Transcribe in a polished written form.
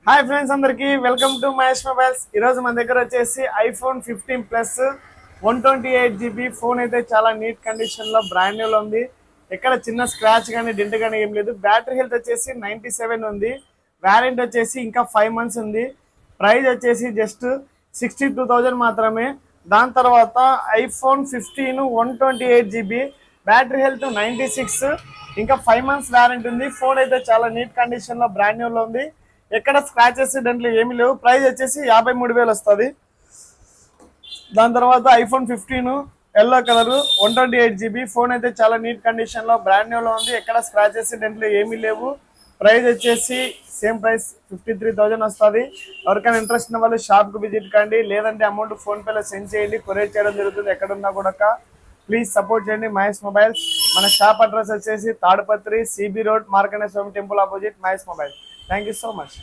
Hi friends, అందరికి welcome to Mahesh mobiles. ఈరోజు మన దగ్గర వచ్చేసి ఐఫోన్ 15 ప్లస్ 128GB ఫోన్ అయితే చాలా నీట్ కండిషన్లో బ్రాండ్ న్యూలో ఉంది. ఎక్కడ చిన్న స్క్రాచ్ కానీ డెంట్ కానీ ఏం లేదు. బ్యాటరీ హెల్త్ వచ్చేసి 97 ఉంది. వ్యారెంటీ వచ్చేసి ఇంకా 5 months ఉంది. ప్రైస్ వచ్చేసి జస్ట్ 62,000 మాత్రమే. దాని తర్వాత ఐఫోన్ 15 128GB, బ్యాటరీ హెల్త్ 96, ఇంకా 5 months వ్యారెంటీ ఉంది. ఫోన్ అయితే చాలా నీట్ కండిషన్లో బ్రాండ్ న్యూలో ఉంది. ఎక్కడ స్క్రాచెస్ డెంట్లు ఏమీ లేవు. ప్రైస్ వచ్చేసి 53,000 వస్తుంది. దాని తర్వాత iPhone 15 yellow colour 128GB phone అయితే చాలా నీట్ కండిషన్లో బ్రాండ్ న్యూలో ఉంది. ఎక్కడ స్క్రాచెస్ డెంట్లు ఏమీ లేవు. ప్రైస్ వచ్చేసి సేమ్ ప్రైస్ 53,000 వస్తుంది. ఎవరికైనా ఇంట్రెస్ట్ ఉన్న వాళ్ళు షాప్కి విజిట్ కండి, లేదంటే అమౌంట్ ఫోన్పేలో సెండ్ చేయండి. కొరియర్ చేయడం జరుగుతుంది ఎక్కడున్నా కూడా. ప్లీజ్ సపోర్ట్ చేయండి మహేష్ మొబైల్స్. మన షాప్ అడ్రస్ వచ్చేసి Tadipatri, CB road, Markande Swamy temple opposite, Mahesh mobile. Thank you so much.